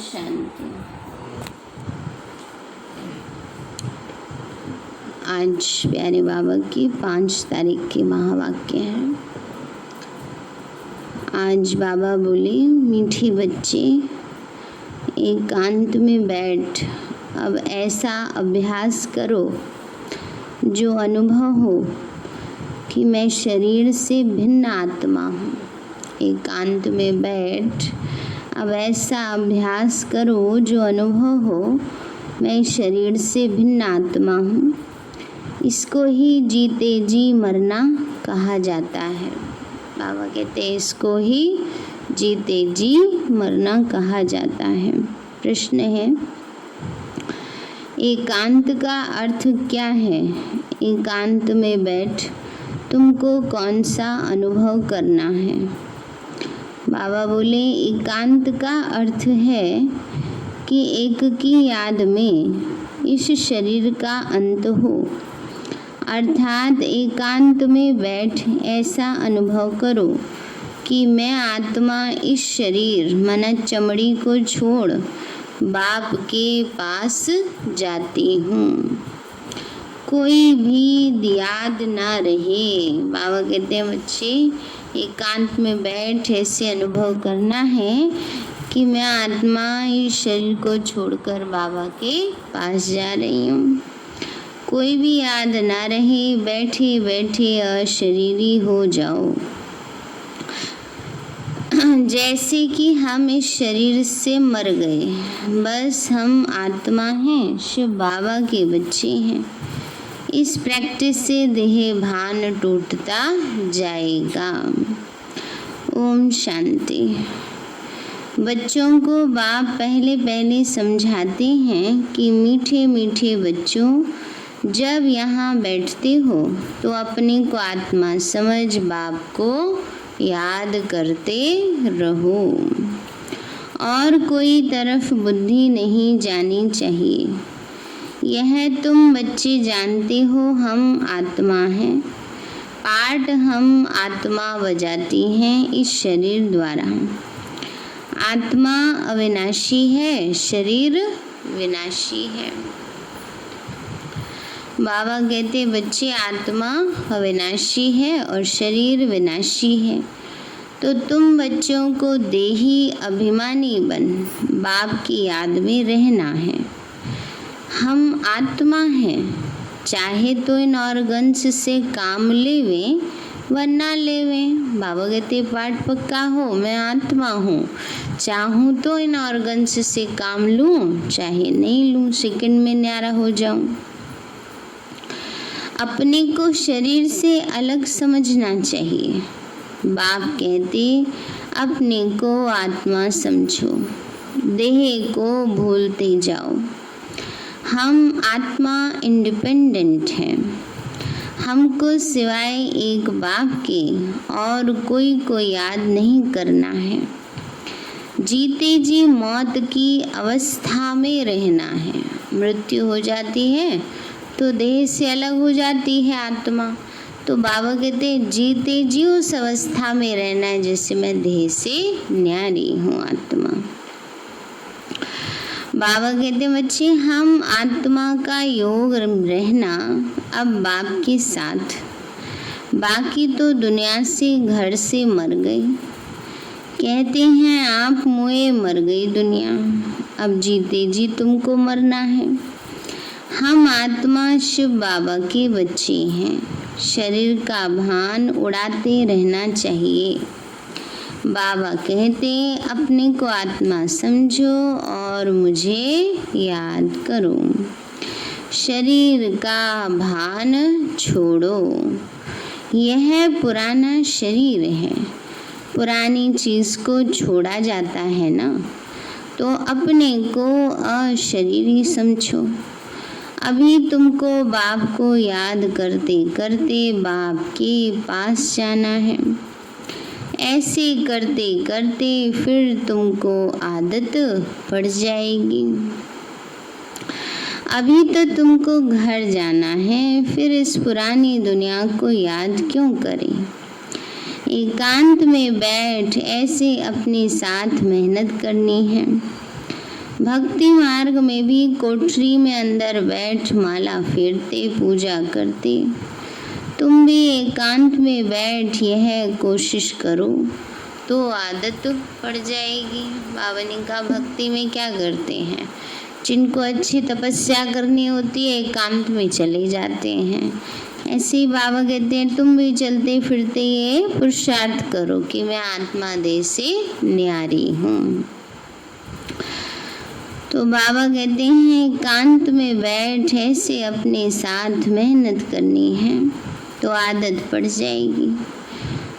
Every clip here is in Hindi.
शांति। आज प्यारे बाबा की 5 तारीख के महावाक्य हैं। आज बाबा बोले, मीठे बच्चे एकांत में बैठ अब ऐसा अभ्यास करो जो अनुभव हो कि मैं शरीर से भिन्न आत्मा हूँ। एकांत में बैठ अब ऐसा अभ्यास करो जो अनुभव हो मैं शरीर से भिन्न आत्मा हूँ। इसको ही जीते जी मरना कहा जाता है। बाबा कहते हैं इसको ही जीते जी मरना कहा जाता है। प्रश्न है, एकांत का अर्थ क्या है? एकांत में बैठ तुमको कौन सा अनुभव करना है? बाबा बोले, एकांत का अर्थ है कि एक की याद में इस शरीर का अंत हो, अर्थात एकांत में बैठ ऐसा अनुभव करो कि मैं आत्मा इस शरीर मन चमड़ी को छोड़ बाप के पास जाती हूँ। कोई भी याद ना रहे। बाबा कहते हैं बच्चे एकांत में बैठ ऐसे अनुभव करना है कि मैं आत्मा इस शरीर को छोड़कर बाबा के पास जा रही हूँ। कोई भी याद ना रहे, बैठे बैठे अशरीरी हो जाओ। जैसे कि हम इस शरीर से मर गए, बस हम आत्मा हैं, शिव बाबा के बच्चे हैं। इस प्रैक्टिस से देह भान टूटता जाएगा। ओम शांति। बच्चों को बाप पहले पहले समझाते हैं कि मीठे मीठे बच्चों, जब यहाँ बैठते हो तो अपने को आत्मा समझ बाप को याद करते रहो और कोई तरफ बुद्धि नहीं जानी चाहिए। यह तुम बच्चे जानते हो हम आत्मा हैं। पाठ हम आत्मा बजाती हैं इस शरीर द्वारा। आत्मा अविनाशी है, शरीर विनाशी है। बाबा कहते बच्चे आत्मा अविनाशी है और शरीर विनाशी है, तो तुम बच्चों को देही अभिमानी बन बाप की याद में रहना है। हम आत्मा हैं, चाहे तो इन ऑर्गन्स से काम लेवें वरना लेवें। बाबा कहते पाठ पक्का हो, मैं आत्मा हूँ, चाहूँ तो इन ऑर्गन्स से काम लूँ, चाहे नहीं लूँ, सेकंड में न्यारा हो जाऊँ। अपने को शरीर से अलग समझना चाहिए। बाप कहते अपने को आत्मा समझो, देह को भूलते जाओ। हम आत्मा इंडिपेंडेंट हैं। हमको सिवाय एक बाप के और कोई को याद नहीं करना है। जीते जी मौत की अवस्था में रहना है। मृत्यु हो जाती है तो देह से अलग हो जाती है आत्मा। तो बाबा कहते जीते जी उस अवस्था में रहना है जैसे मैं देह से न्यारी हूँ आत्मा। बाबा कहते बच्चे हम आत्मा का योग रहना अब बाप के साथ, बाकी तो दुनिया से घर से मर गई। कहते हैं आप मुए मर गई दुनिया, अब जीते जी तुमको मरना है। हम आत्मा शिव बाबा के बच्चे हैं। शरीर का भान उड़ाते रहना चाहिए। बाबा कहते अपने को आत्मा समझो और मुझे याद करो। शरीर का भान छोड़ो। यह पुराना शरीर है, पुरानी चीज को छोड़ा जाता है ना, तो अपने को अशरीरी समझो। अभी तुमको बाप को याद करते करते बाप के पास जाना है। ऐसे करते करते फिर तुमको आदत पड़ जाएगी। अभी तो तुमको घर जाना है, फिर इस पुरानी दुनिया को याद क्यों करें। एकांत में बैठ ऐसे अपने साथ मेहनत करनी है। भक्ति मार्ग में भी कोठरी में अंदर बैठ माला फेरते पूजा करते। तुम भी एकांत में बैठ यह कोशिश करो तो आदत पड़ जाएगी। बाबा ने कहा भक्ति में क्या करते हैं, जिनको अच्छी तपस्या करनी होती है एकांत में चले जाते हैं। ऐसे ही बाबा कहते हैं तुम भी चलते फिरते ये पुरुषार्थ करो कि मैं आत्मा देह से न्यारी हूँ। तो बाबा कहते हैं एकांत में बैठ ऐसे अपने साथ मेहनत करनी है तो आदत पड़ जाएगी।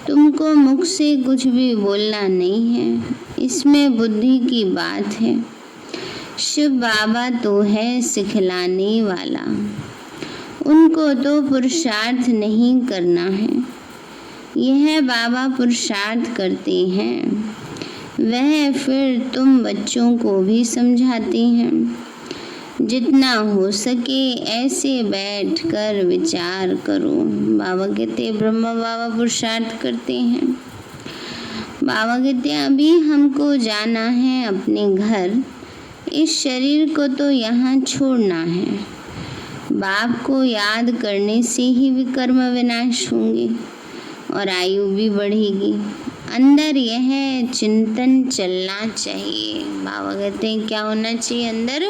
तुमको मुख से कुछ भी बोलना नहीं है, इसमें बुद्धि की बात है। शिव बाबा तो है सिखलाने वाला, उनको तो पुरुषार्थ नहीं करना है। यह बाबा पुरुषार्थ करते हैं, वह फिर तुम बच्चों को भी समझाते हैं। जितना हो सके ऐसे बैठकर विचार करो। बाबा कहते ब्रह्मा बाबा पुरुषार्थ करते हैं। बाबा कहते अभी हमको जाना है अपने घर, इस शरीर को तो यहाँ छोड़ना है। बाप को याद करने से ही विकर्म विनाश होंगे और आयु भी बढ़ेगी। अंदर यह चिंतन चलना चाहिए। बाबा कहते हैं क्या होना चाहिए, अंदर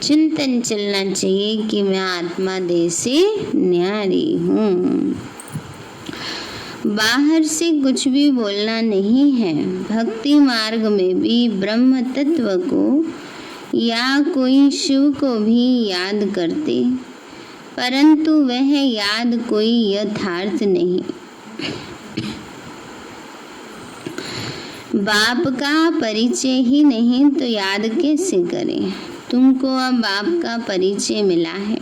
चिंतन चलना चाहिए कि मैं आत्मा देह से न्यारी हूँ। बाहर से कुछ भी बोलना नहीं है। भक्ति मार्ग में भी ब्रह्म तत्व को या कोई शिव को भी याद करते, परंतु वह याद कोई यथार्थ नहीं। बाप का परिचय ही नहीं तो याद कैसे करें। तुमको अब बाप का परिचय मिला है।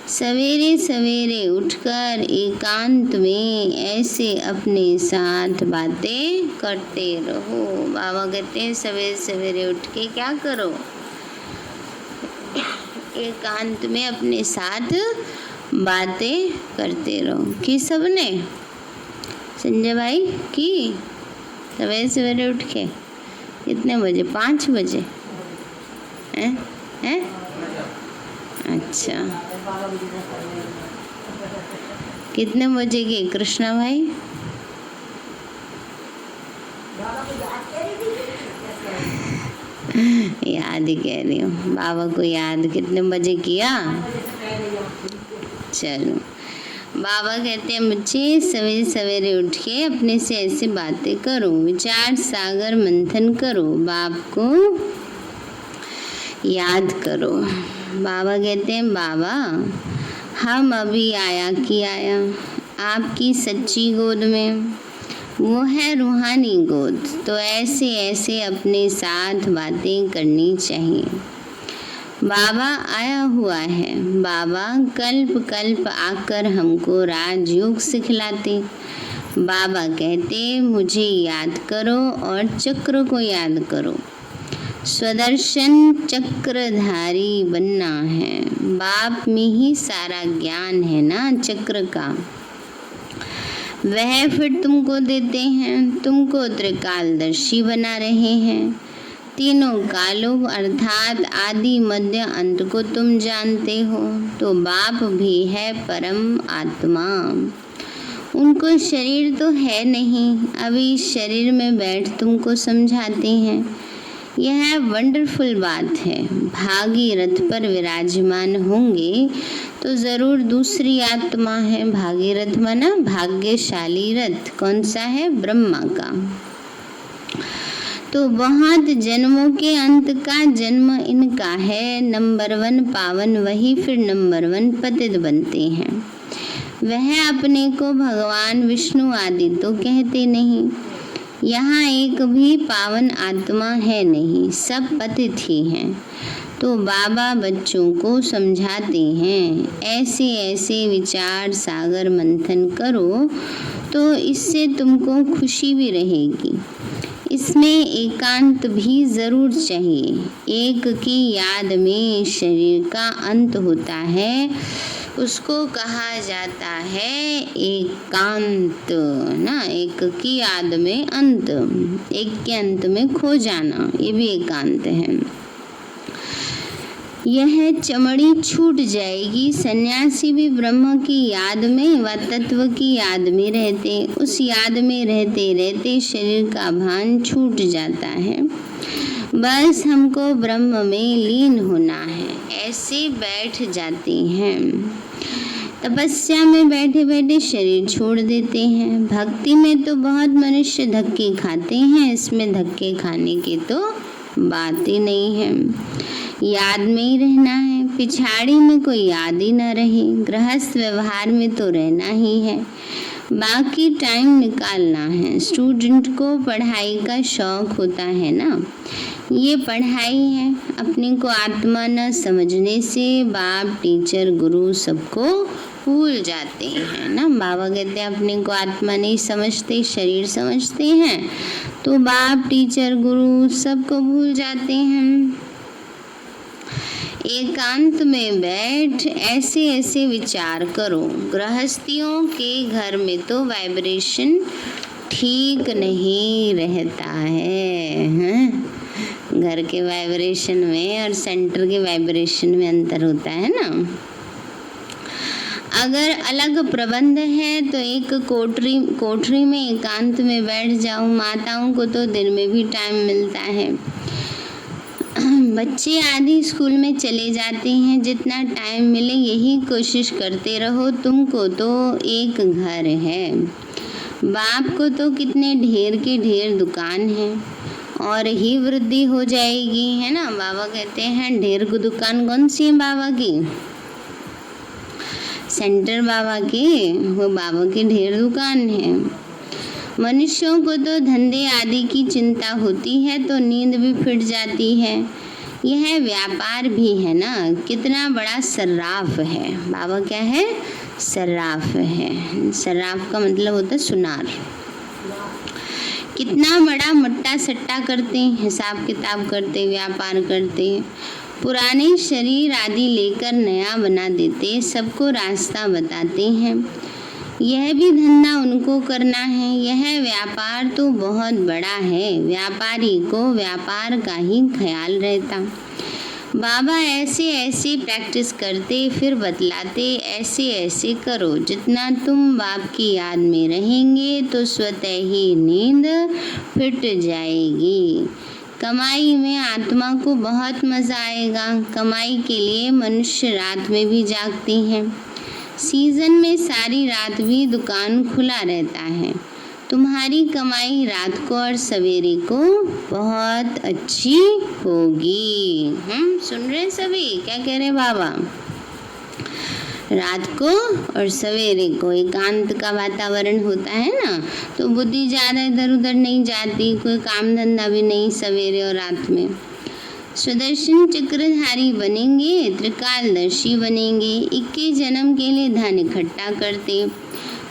सवेरे सवेरे उठकर एकांत में ऐसे अपने साथ बातें करते रहो। बाबा कहते हैं सवेरे सवेरे उठ के क्या करो, एकांत में अपने साथ बातें करते रहो। कि सबने संजय भाई की सवेरे सवेरे उठ के कितने बजे, 5 बजे हैं? अच्छा, कितने बजे के कृष्णा भाई? याद ही कह रही हूँ, बाबा को याद कितने बजे किया। चलो, बाबा कहते हैं मुझे सवेरे सवेरे उठ के अपने से ऐसे बातें करो, विचार सागर मंथन करो, बाप को याद करो। बाबा कहते हैं बाबा हम अभी आया कि आया आपकी सच्ची गोद में, वो है रूहानी गोद। तो ऐसे ऐसे अपने साथ बातें करनी चाहिए। बाबा आया हुआ है, बाबा कल्प कल्प आकर हमको राजयोग सिखलाते। बाबा कहते मुझे याद करो और चक्र को याद करो। स्वदर्शन चक्रधारी बनना है। बाप में ही सारा ज्ञान है ना चक्र का, वह फिर तुमको देते हैं। तुमको त्रिकालदर्शी बना रहे हैं। तीनों कालों अर्थात आदि मध्य अंत को तुम जानते हो। तो बाप भी है परम आत्मा, उनको शरीर तो है नहीं, अभी इस शरीर में बैठ तुमको समझाते हैं। यह वंडरफुल बात है। भागीरथ पर विराजमान होंगे तो जरूर दूसरी आत्मा है। भागीरथ माना भाग्यशाली रथ, कौन सा है? ब्रह्मा का। तो बहुत जन्मों के अंत का जन्म इनका है। नंबर 1 पावन वही फिर नंबर 1 पतित बनते हैं। वह अपने को भगवान विष्णु आदि तो कहते नहीं। यहाँ एक भी पावन आत्मा है नहीं, सब पतित ही हैं। तो बाबा बच्चों को समझाते हैं ऐसे ऐसे विचार सागर मंथन करो तो इससे तुमको खुशी भी रहेगी। इसमें एकांत भी जरूर चाहिए। एक की याद में शरीर का अंत होता है, उसको कहा जाता है एकांत ना। एक की याद में अंत, एक के अंत में खो जाना, ये भी एकांत है। यह चमड़ी छूट जाएगी। सन्यासी भी ब्रह्म की याद में व तत्व की याद में रहते, उस याद में रहते रहते शरीर का भान छूट जाता है। बस हमको ब्रह्म में लीन होना है, ऐसे बैठ जाते हैं। तपस्या में बैठे बैठे शरीर छोड़ देते हैं। भक्ति में तो बहुत मनुष्य धक्के खाते हैं, इसमें धक्के खाने की तो बात ही नहीं है। याद में ही रहना है, पिछाड़ी में कोई याद ही ना रहे। गृहस्थ व्यवहार में तो रहना ही है, बाकी टाइम निकालना है। स्टूडेंट को पढ़ाई का शौक होता है ना, ये पढ़ाई है। अपने को आत्मा न समझने से बाप, टीचर, गुरु सबको भूल जाते हैं ना। बाबा कहते हैं अपने को आत्मा नहीं समझते, शरीर समझते हैं, तो बाप, टीचर, गुरु सबको भूल जाते हैं। एकांत में बैठ ऐसे ऐसे विचार करो। गृहस्थियों के घर में तो वाइब्रेशन ठीक नहीं रहता है, घर के वाइब्रेशन में और सेंटर के वाइब्रेशन में अंतर होता है ना। अगर अलग प्रबंध है तो एक कोठरी में एकांत में बैठ जाओ। माताओं को तो दिन में भी टाइम मिलता है। बच्चे आदि स्कूल में चले जाते हैं, जितना टाइम मिले यही कोशिश करते रहो। तुमको तो एक घर है, बाप को तो कितने ढेर के ढेर दुकान है और ही वृद्धि हो जाएगी, है ना। बाबा कहते हैं ढेर की दुकान कौन सी है बाबा की? सेंटर बाबा की, वो बाबा की ढेर दुकान है। मनुष्यों को तो धंधे आदि की चिंता होती है तो नींद भी फिट जाती है। यह व्यापार भी है ना, कितना बड़ा सर्राफ है। बाबा क्या है? सर्राफ है। सर्राफ का मतलब होता है सुनार। कितना बड़ा मट्टा सट्टा करते, हिसाब किताब करते, व्यापार करते, पुराने शरीर आदि लेकर नया बना देते, सबको रास्ता बताते हैं। यह भी धंधा उनको करना है। यह व्यापार तो बहुत बड़ा है, व्यापारी को व्यापार का ही ख्याल रहता। बाबा ऐसे ऐसे प्रैक्टिस करते, फिर बतलाते ऐसे ऐसे करो। जितना तुम बाप की याद में रहेंगे तो स्वतः ही नींद फिट जाएगी। कमाई में आत्मा को बहुत मज़ा आएगा। कमाई के लिए मनुष्य रात में भी जागते हैं। सीजन में सारी रात भी दुकान खुला रहता है। तुम्हारी कमाई रात को और सवेरे को बहुत अच्छी होगी। सुन रहे हैं सभी? क्या कह रहे हैं बाबा? रात को और सवेरे को एकांत का वातावरण होता है ना, तो बुद्धि ज़्यादा इधर उधर नहीं जाती, कोई काम धंधा भी नहीं सवेरे और रात में। सुदर्शन चक्रधारी बनेंगे, त्रिकालदर्शी बनेंगे, 21 जन्म के लिए धन इकट्ठा करते,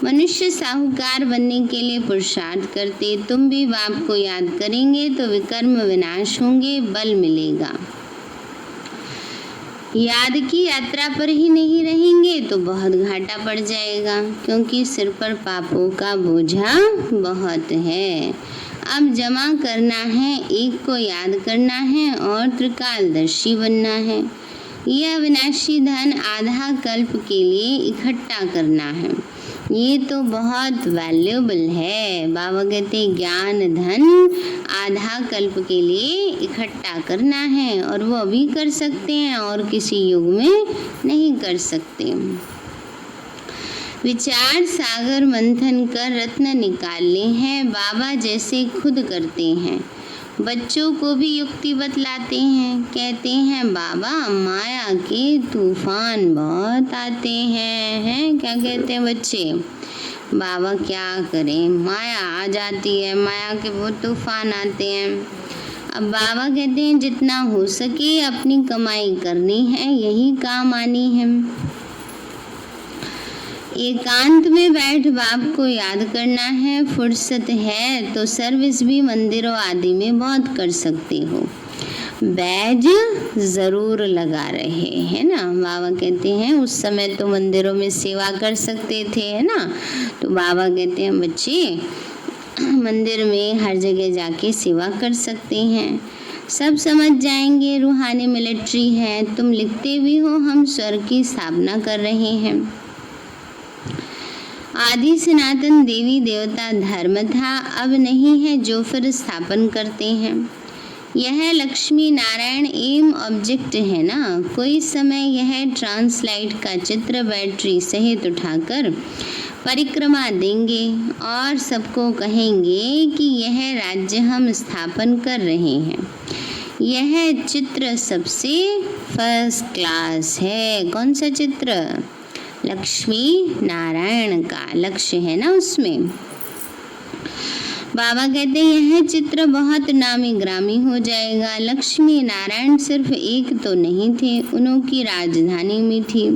मनुष्य साहूकार बनने के लिए पुरुषार्थ करते। तुम भी बाप को याद करेंगे तो विकर्म विनाश होंगे, बल मिलेगा। याद की यात्रा पर ही नहीं रहेंगे तो बहुत घाटा पड़ जाएगा, क्योंकि सिर पर पापों का बोझा बहुत है। अब जमा करना है, एक को याद करना है और त्रिकालदर्शी बनना है। यह अविनाशी धन आधा कल्प के लिए इकट्ठा करना है। ये तो बहुत वैल्यूएबल है। बाबा कहते हैं ज्ञान धन आधा कल्प के लिए इकट्ठा करना है, और वो अभी कर सकते हैं और किसी युग में नहीं कर सकते। विचार सागर मंथन कर रत्न निकालने हैं, बाबा जैसे खुद करते हैं। बच्चों को भी युक्ति बतलाते हैं। कहते हैं बाबा माया के तूफान बहुत आते हैं। क्या कहते हैं बच्चे? बाबा क्या करें, माया आ जाती है, माया के बहुत तूफान आते हैं। अब बाबा कहते हैं जितना हो सके अपनी कमाई करनी है, यही काम आनी है। एकांत में बैठ बाप को याद करना है। फुर्सत है तो सर्विस भी मंदिरों आदि में बहुत कर सकते हो। बैज ज़रूर लगा रहे हैं ना। बाबा कहते हैं उस समय तो मंदिरों में सेवा कर सकते थे, है ना। तो बाबा कहते हैं बच्चे मंदिर में हर जगह जाके सेवा कर सकते हैं। सब समझ जाएंगे रूहानी मिलिट्री है। तुम लिखते भी हो हम स्वर्ग की स्थापना कर रहे हैं। आदि सनातन देवी देवता धर्म था, अब नहीं है जो फिर स्थापन करते हैं। यह लक्ष्मी नारायण एम ऑब्जेक्ट है ना। कोई समय यह ट्रांसलाइट का चित्र बैटरी सहित उठाकर परिक्रमा देंगे और सबको कहेंगे कि यह राज्य हम स्थापन कर रहे हैं। यह चित्र सबसे फर्स्ट क्लास है। कौन सा चित्र? लक्ष्मी नारायण का लक्ष्य है ना उसमें। बाबा कहते हैं यह चित्र बहुत नामी ग्रामी हो जाएगा। लक्ष्मी नारायण सिर्फ एक तो नहीं थे, उनकी राजधानी में थी।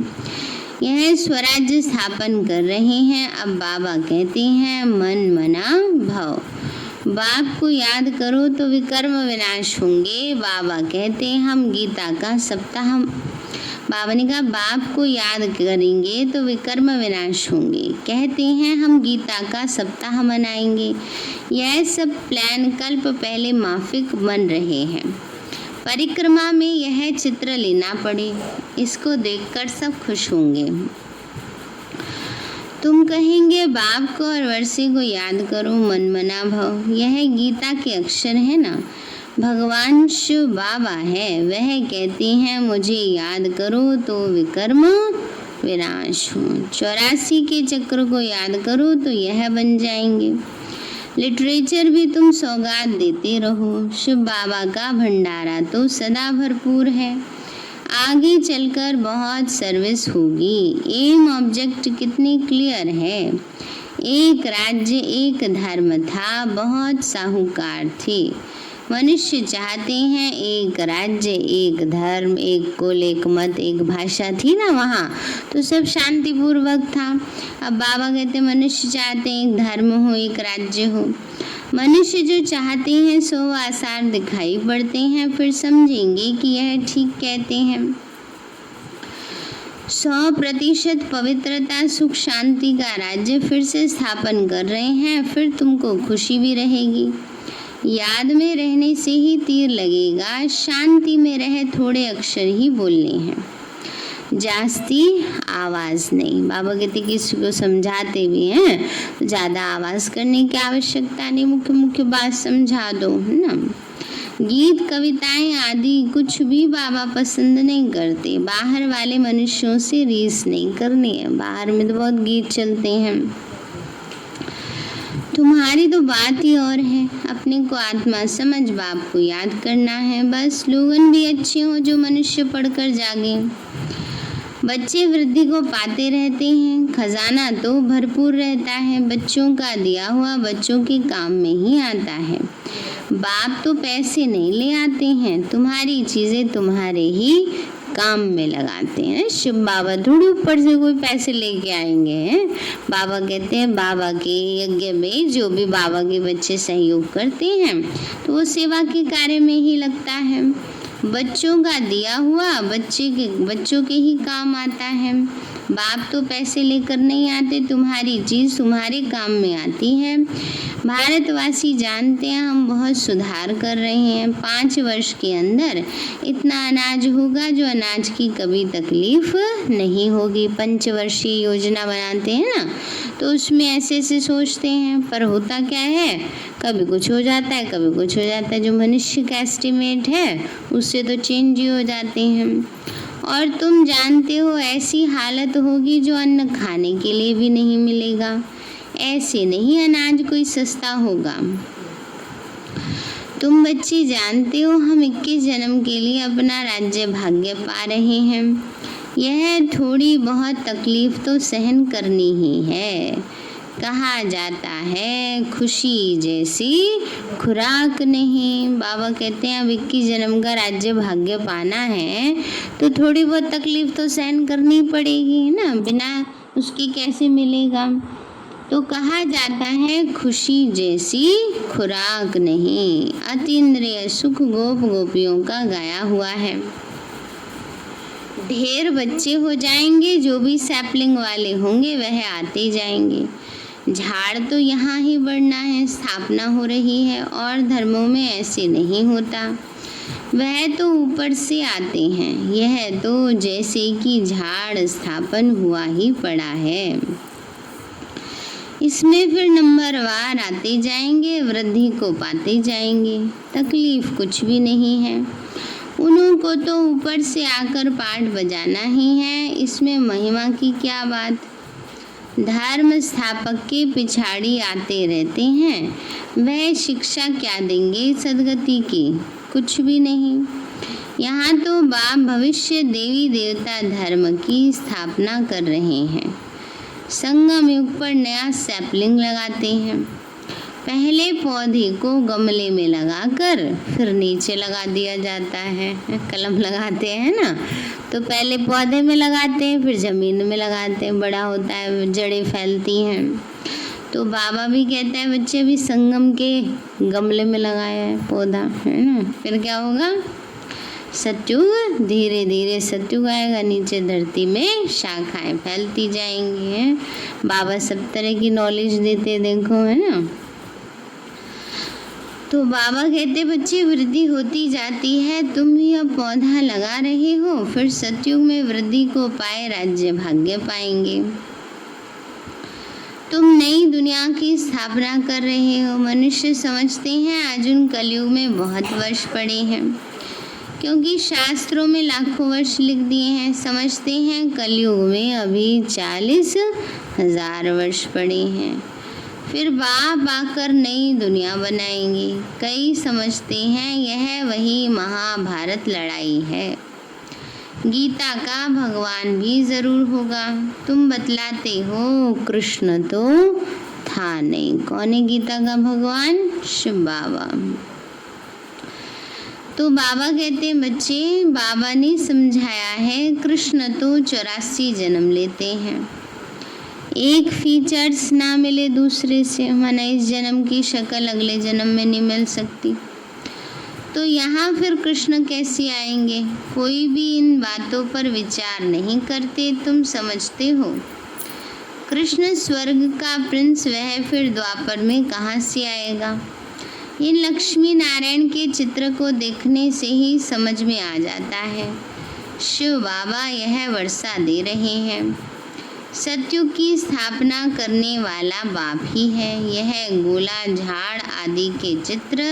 यह स्वराज्य स्थापन कर रहे हैं। अब बाबा कहते हैं मन मना भव। बाप को याद करो तो विकर्म विनाश होंगे। बाबा कहते हैं हम गीता का सप्ताह, बाबा ने कहा बाप को याद करेंगे तो विकर्म विनाश होंगे। कहते हैं हम गीता का सप्ताह मनाएंगे। यह सब प्लान कल्प पहले माफिक बन रहे हैं। परिक्रमा में यह चित्र लेना पड़े, इसको देखकर सब खुश होंगे। तुम कहेंगे बाप को और वर्षे को याद करो, मन मना भव। यह गीता के अक्षर है ना। भगवान शिव बाबा है, वह कहते हैं मुझे याद करो तो विकर्म विनाश हो। 84 के चक्र को याद करो तो यह बन जाएंगे। लिटरेचर भी तुम सौगात देते रहो। शिव बाबा का भंडारा तो सदा भरपूर है। आगे चलकर बहुत सर्विस होगी। एम ऑब्जेक्ट कितनी क्लियर है। एक राज्य एक धर्म था, बहुत साहूकार थे। मनुष्य चाहते हैं एक राज्य एक धर्म, एक कुल एक मत एक भाषा थी ना वहाँ, तो सब शांतिपूर्वक था। अब बाबा कहते मनुष्य चाहते हैं एक धर्म हो एक राज्य हो। मनुष्य जो चाहते हैं सो आसार दिखाई पड़ते हैं, फिर समझेंगे कि यह ठीक कहते हैं। 100% पवित्रता सुख शांति का राज्य फिर से स्थापन कर रहे हैं, फिर तुमको खुशी भी रहेगी। याद में रहने से ही तीर लगेगा। शांति में रहे थोड़े अक्षर ही बोलने हैं, जास्ती आवाज़ नहीं। बाबा कहते किसी को समझाते भी हैं तो ज़्यादा आवाज़ करने की आवश्यकता नहीं, मुख्य मुख्य बात समझा दो, है ना। गीत कविताएं आदि कुछ भी बाबा पसंद नहीं करते। बाहर वाले मनुष्यों से रीस नहीं करनी है। बाहर में तो बहुत गीत चलते हैं। तुम्हारी तो बात ही और है। अपने को आत्मा समझ बाप को याद करना है। बस लोगन भी अच्छे हो जो मनुष्य पढ़कर जागे। बच्चे वृद्धि को पाते रहते हैं, खजाना तो भरपूर रहता है। बच्चों का दिया हुआ बच्चों के काम में ही आता है। बाप तो पैसे नहीं ले आते हैं, तुम्हारी चीज़ें तुम्हारे ही काम में लगाते हैं। शिव बाबा थोड़ी ऊपर से कोई पैसे लेके आएंगे हैं। बाबा कहते हैं बाबा के यज्ञ में जो भी बाबा के बच्चे सहयोग करते हैं तो वो सेवा के कार्य में ही लगता है। बच्चों का दिया हुआ बच्चों के ही काम आता है। बाप तो पैसे लेकर नहीं आते, तुम्हारी चीज़ तुम्हारे काम में आती है। भारतवासी जानते हैं हम बहुत सुधार कर रहे हैं। 5 वर्ष के अंदर इतना अनाज होगा जो अनाज की कभी तकलीफ नहीं होगी। 5 वर्षीय योजना बनाते हैं ना, तो उसमें ऐसे ऐसे सोचते हैं, पर होता क्या है, कभी कुछ हो जाता है कभी कुछ हो जाता है। जो मनुष्य का एस्टिमेट है उससे तो चेंज ही हो जाते हैं। और तुम जानते हो ऐसी हालत होगी जो अन्न खाने के लिए भी नहीं मिलेगा। ऐसे नहीं अनाज कोई सस्ता होगा। तुम बच्चे जानते हो हम 21 जन्म के लिए अपना राज्य भाग्य पा रहे हैं। यह थोड़ी बहुत तकलीफ तो सहन करनी ही है। कहा जाता है खुशी जैसी खुराक नहीं। बाबा कहते हैं अब 21 जन्म का राज्य भाग्य पाना है तो थोड़ी बहुत तकलीफ तो सहन करनी पड़ेगी, है ना। बिना उसके कैसे मिलेगा। तो कहा जाता है खुशी जैसी खुराक नहीं। अतीन्द्रिय सुख गोप गोपियों का गाया हुआ है। ढेर बच्चे हो जाएंगे, जो भी सैपलिंग वाले होंगे वह आते जाएंगे। झाड़ तो यहाँ ही बढ़ना है, स्थापना हो रही है। और धर्मों में ऐसे नहीं होता। वह तो ऊपर से आते हैं, यह तो जैसे कि झाड़ स्थापन हुआ ही पड़ा है। इसमें फिर नंबरवार आते जाएंगे, वृद्धि को पाते जाएंगे, तकलीफ कुछ भी नहीं है। उन्हों को तो ऊपर से आकर पाठ बजाना ही है, इसमें महिमा की क्या बात। धर्म स्थापक के पिछाड़ी आते रहते हैं, वह शिक्षा क्या देंगे सदगति की, कुछ भी नहीं। यहाँ तो बाप भविष्य देवी देवता धर्म की स्थापना कर रहे हैं। संगम युग पर नया सैपलिंग लगाते हैं। पहले पौधे को गमले में लगाकर फिर नीचे लगा दिया जाता है। कलम लगाते हैं ना, तो पहले पौधे में लगाते हैं, फिर ज़मीन में लगाते हैं, बड़ा होता है, जड़ें फैलती हैं। तो बाबा भी कहता है बच्चे अभी संगम के गमले में लगाया है पौधा, है ना, फिर क्या होगा, सतयुग, धीरे धीरे सतयुग आएगा, नीचे धरती में शाखाएं फैलती जाएंगी। हैं बाबा सब तरह की नॉलेज देते, देखो, है ना। तो बाबा कहते बच्चे वृद्धि होती जाती है, तुम भी अब पौधा लगा रहे हो, फिर सतयुग में वृद्धि को पाए राज्य भाग्य पाएंगे। तुम नई दुनिया की स्थापना कर रहे हो। मनुष्य समझते हैं अर्जुन कलयुग में बहुत वर्ष पड़े हैं, क्योंकि शास्त्रों में लाखों वर्ष लिख दिए हैं। समझते हैं कलयुग में अभी 40,000 वर्ष पड़े हैं, फिर बाप आकर नई दुनिया बनाएंगे। कई समझते हैं यह वही महाभारत लड़ाई है, गीता का भगवान भी जरूर होगा। तुम बतलाते हो कृष्ण तो था नहीं। कौन है गीता का भगवान? शिव बाबा। तो बाबा कहते हैं बच्चे, बाबा ने समझाया है कृष्ण तो 84 जन्म लेते हैं, एक फीचर्स ना मिले दूसरे से, माना इस जन्म की शक्ल अगले जन्म में नहीं मिल सकती। तो यहाँ फिर कृष्ण कैसे आएंगे? कोई भी इन बातों पर विचार नहीं करते। तुम समझते हो कृष्ण स्वर्ग का प्रिंस, वह फिर द्वापर में कहाँ से आएगा? इन लक्ष्मी नारायण के चित्र को देखने से ही समझ में आ जाता है। शिव बाबा यह वर्षा दे रहे हैं। सतयुग की स्थापना करने वाला बाप ही है। यह गोला झाड़ आदि के चित्र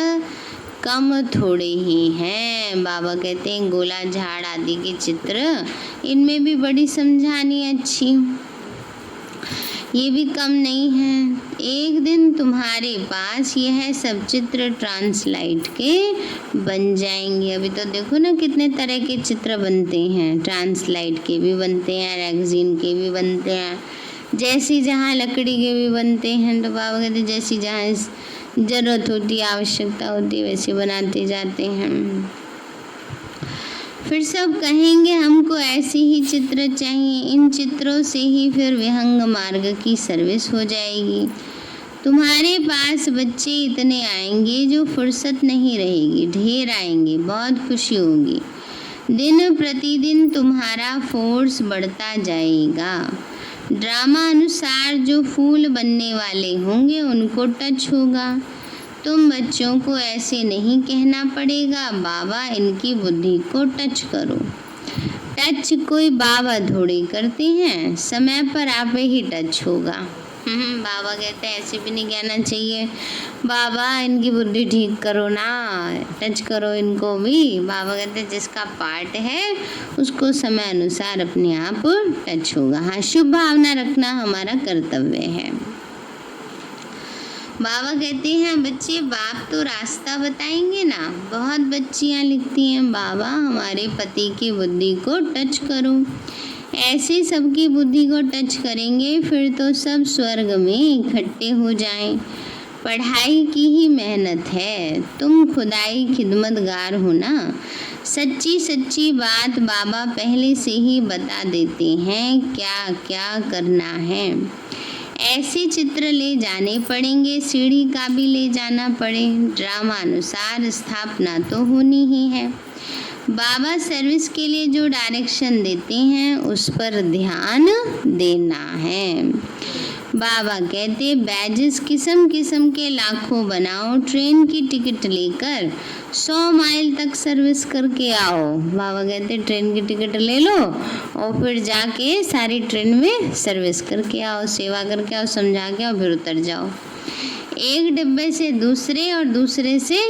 कम थोड़े ही हैं। बाबा कहते हैं गोला झाड़ आदि के चित्र, इनमें भी बड़ी समझानी अच्छी, ये भी कम नहीं है। एक दिन तुम्हारे पास यह सब चित्र ट्रांसलाइट के बन जाएंगे। अभी तो देखो ना कितने तरह के चित्र बनते हैं, ट्रांसलाइट के भी बनते हैं, रेगजीन के भी बनते हैं, जैसी जहाँ लकड़ी के भी बनते हैं। तो बाबा कहते हैं जैसी जहाँ ज़रूरत होती, आवश्यकता होती, वैसे बनाते जाते हैं। फिर सब कहेंगे हमको ऐसे ही चित्र चाहिए। इन चित्रों से ही फिर विहंग मार्ग की सर्विस हो जाएगी। तुम्हारे पास बच्चे इतने आएंगे जो फुर्सत नहीं रहेगी, ढेर आएंगे, बहुत खुशी होगी। दिन प्रतिदिन तुम्हारा फोर्स बढ़ता जाएगा। ड्रामा अनुसार जो फूल बनने वाले होंगे उनको टच होगा। तुम बच्चों को ऐसे नहीं कहना पड़ेगा बाबा इनकी बुद्धि को टच करो। टच कोई बाबा थोड़ी करते हैं, समय पर आप ही टच होगा। बाबा कहते हैं ऐसे भी नहीं कहना चाहिए बाबा इनकी बुद्धि ठीक करो ना, टच करो इनको भी। बाबा कहते हैं जिसका पार्ट है उसको समय अनुसार अपने आप टच होगा। हाँ, शुभ भावना रखना हमारा कर्तव्य है। बाबा कहते हैं बच्चे बाप तो रास्ता बताएंगे ना। बहुत बच्चियां लिखती हैं बाबा हमारे पति की बुद्धि को टच करो। ऐसे सबकी बुद्धि को टच करेंगे फिर तो सब स्वर्ग में इकट्ठे हो जाएं। पढ़ाई की ही मेहनत है, तुम खुदाई खिदमतगार हो ना। सच्ची सच्ची बात बाबा पहले से ही बता देते हैं क्या क्या करना है। ऐसे चित्र ले जाने पड़ेंगे, सीढ़ी का भी ले जाना पड़े। ड्रामा अनुसार स्थापना तो होनी ही है। बाबा सर्विस के लिए जो डायरेक्शन देते हैं उस पर ध्यान देना है। बाबा कहते बैजेस किस्म किस्म के लाखों बनाओ, ट्रेन की टिकट लेकर 100 माइल तक सर्विस करके आओ। बाबा कहते ट्रेन की टिकट ले लो और फिर जाके सारी ट्रेन में सर्विस करके आओ, सेवा करके आओ, समझा के आओ, फिर उतर जाओ। एक डिब्बे से दूसरे और दूसरे से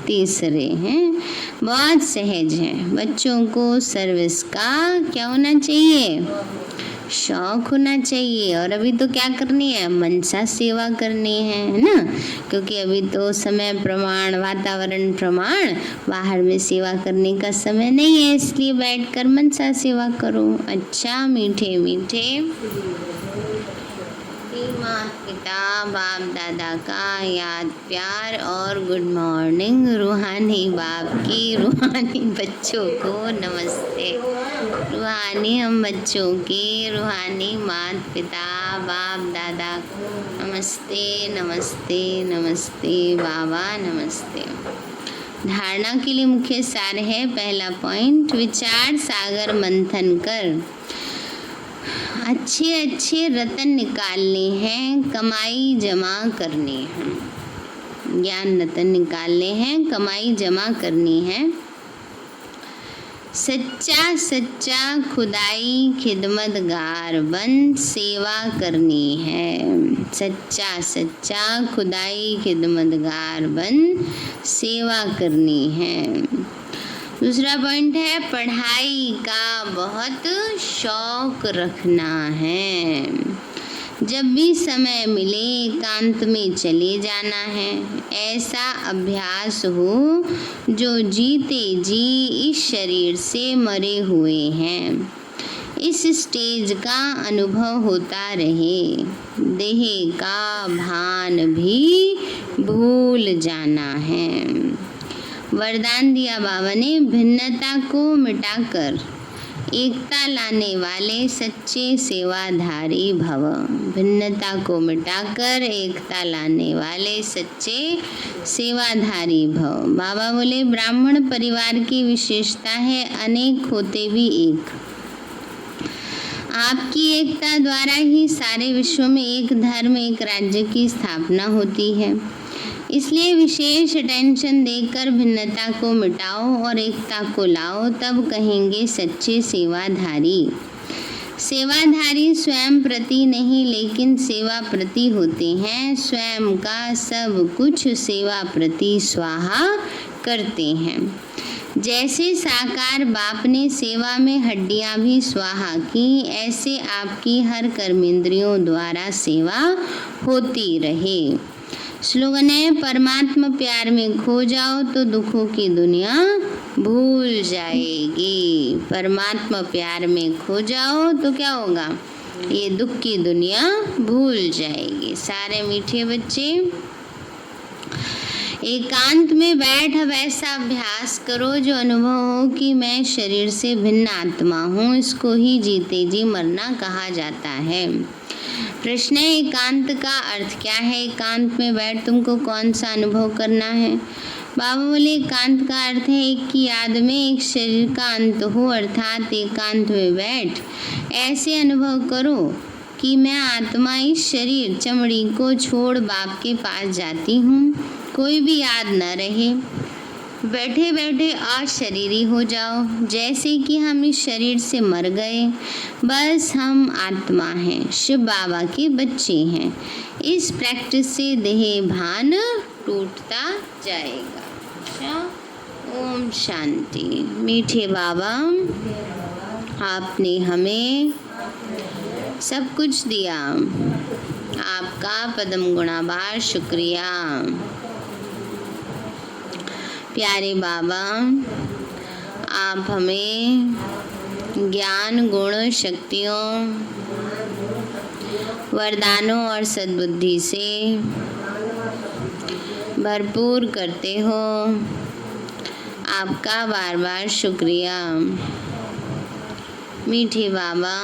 तीसरे हैं, बहुत सहज है। बच्चों को सर्विस का क्या होना चाहिए? शौक होना चाहिए। और अभी तो क्या करनी है? मनसा सेवा करनी है ना, क्योंकि अभी तो समय प्रमाण, वातावरण प्रमाण बाहर में सेवा करने का समय नहीं है, इसलिए बैठकर मनसा सेवा करो। अच्छा, मीठे मीठे माता पिता बाप दादा का याद प्यार और गुड मॉर्निंग। रूहानी बाप की रूहानी बच्चों को नमस्ते। रूहानी हम बच्चों की रूहानी माता पिता बाप दादा नमस्ते नमस्ते नमस्ते बाबा नमस्ते। धारणा के लिए मुख्य सार है, पहला पॉइंट, विचार सागर मंथन कर अच्छे अच्छे रतन निकालने हैं, कमाई जमा करनी है। ज्ञान रतन निकालने हैं, कमाई जमा करनी है। सच्चा सच्चा खुदाई खिदमतगार बन सेवा करनी है। सच्चा सच्चा खुदाई खिदमतगार बन सेवा करनी है। दूसरा पॉइंट है, पढ़ाई का बहुत शौक रखना है। जब भी समय मिले एकांत में चले जाना है। ऐसा अभ्यास हो जो जीते जी इस शरीर से मरे हुए हैं। इस स्टेज का अनुभव होता रहे। देह का भान भी भूल जाना है। वरदान दिया बाबा ने, भिन्नता को मिटाकर एकता लाने वाले सच्चे सेवाधारी भव। भिन्नता को मिटाकर एकता लाने वाले सच्चे सेवाधारी भव। बाबा बोले ब्राह्मण परिवार की विशेषता है अनेक होते भी एक। आपकी एकता द्वारा ही सारे विश्व में एक धर्म, एक राज्य की स्थापना होती है। इसलिए विशेष अटेंशन देकर भिन्नता को मिटाओ और एकता को लाओ, तब कहेंगे सच्चे सेवाधारी। सेवाधारी स्वयं प्रति नहीं लेकिन सेवा प्रति होते हैं। स्वयं का सब कुछ सेवा प्रति स्वाहा करते हैं। जैसे साकार बाप ने सेवा में हड्डियां भी स्वाहा की, ऐसे आपकी हर कर्मेंद्रियों द्वारा सेवा होती रहे। स्लोगन है, परमात्मा प्यार में खो जाओ तो दुखों की दुनिया भूल जाएगी। परमात्मा प्यार में खो जाओ तो क्या होगा? ये दुख की दुनिया भूल जाएगी। सारे मीठे बच्चे एकांत में बैठ अब ऐसा अभ्यास करो जो अनुभव हो कि मैं शरीर से भिन्न आत्मा हूँ। इसको ही जीते जी मरना कहा जाता है। प्रश्न है, एकांत का अर्थ क्या है? एकांत में बैठ तुमको कौन सा अनुभव करना है? बाबा बोले एकांत का अर्थ है एक की याद में एक शरीर का अंत हो, अर्थात एकांत में बैठ ऐसे अनुभव करो कि मैं आत्मा इस शरीर चमड़ी को छोड़ बाप के पास जाती हूँ। कोई भी याद न रहे, बैठे बैठे अशरीरी हो जाओ, जैसे कि हम इस शरीर से मर गए। बस हम आत्मा हैं, शिव बाबा के बच्चे हैं। इस प्रैक्टिस से देह भान टूटता जाएगा। अच्छा, ओम शांति। मीठे बाबा, आपने हमें सब कुछ दिया, आपका पदम गुणाभार शुक्रिया। प्यारे बाबा, आप हमें ज्ञान, गुण, शक्तियों, वरदानों और सद्बुद्धि से भरपूर करते हो। आपका बार बार शुक्रिया। मीठे बाबा,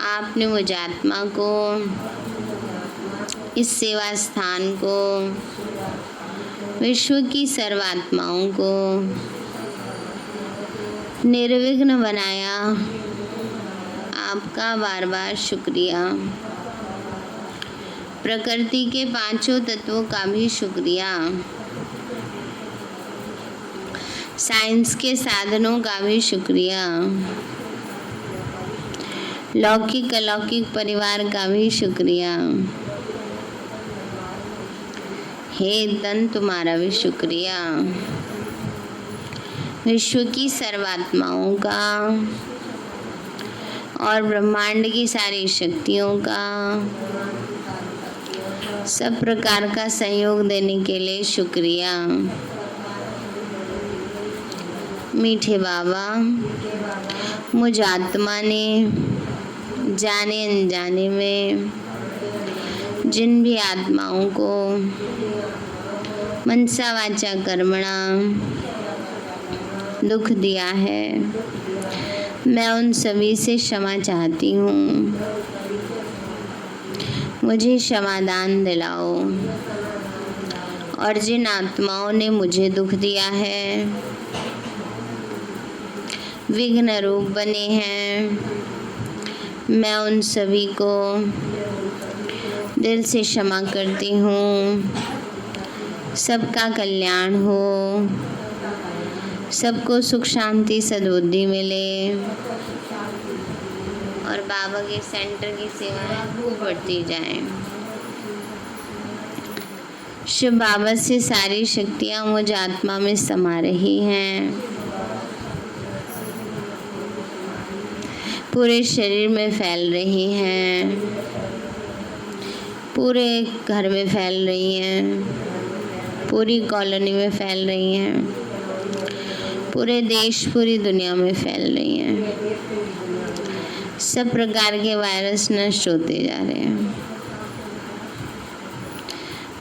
आपने मुझ आत्मा को, इस सेवा स्थान को, विश्व की सर्वात्माओं को निर्विघ्न बनाया। आपका बार बार शुक्रिया। प्रकृति के पांचों तत्वों का भी शुक्रिया। साइंस के साधनों का भी शुक्रिया, लौकिक अलौकिक परिवार का भी शुक्रिया। हे तन तुम्हारा भी शुक्रिया, विश्व की सर्वात्माओं का और ब्रह्मांड की सारी शक्तियों का सब प्रकार का सहयोग देने के लिए शुक्रिया। मीठे बाबा, मुझ आत्मा ने जाने अनजाने में जिन भी आत्माओं को मनसा वाचा कर्मणा दुख दिया है, मैं उन सभी से क्षमा चाहती हूँ। मुझे क्षमादान दिलाओ। और जिन आत्माओं ने मुझे दुख दिया है, विघ्न रूप बने हैं, मैं उन सभी को दिल से क्षमा करती हूँ। सबका कल्याण हो, सबको सुख शांति सद्बुद्धि मिले और बाबा के सेंटर की सेवाएं खूब बढ़ती जाएं। शिव बाबा से सारी शक्तियाँ मुझ आत्मा में समा रही हैं, पूरे शरीर में फैल रही हैं, पूरे घर में फैल रही हैं, पूरी कॉलोनी में फैल रही हैं, पूरे देश पूरी दुनिया में फैल रही हैं। सब प्रकार के वायरस नष्ट होते जा रहे हैं।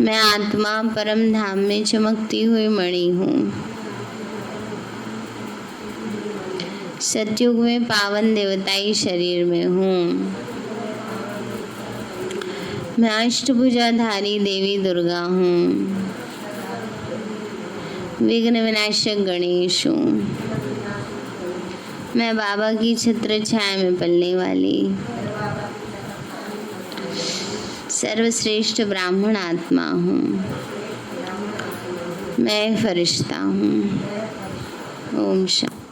मैं आत्मा परम धाम में चमकती हुई मणि हूँ। सतयुग में पावन देवताई शरीर में हूँ। मैं अष्टभुजाधारी देवी दुर्गा हूँ। विघ्न विनाशक गणेश हूँ। मैं बाबा की छत्र छाया में पलने वाली सर्वश्रेष्ठ ब्राह्मण आत्मा हूँ। मैं फरिश्ता हूँ। ओम शांति।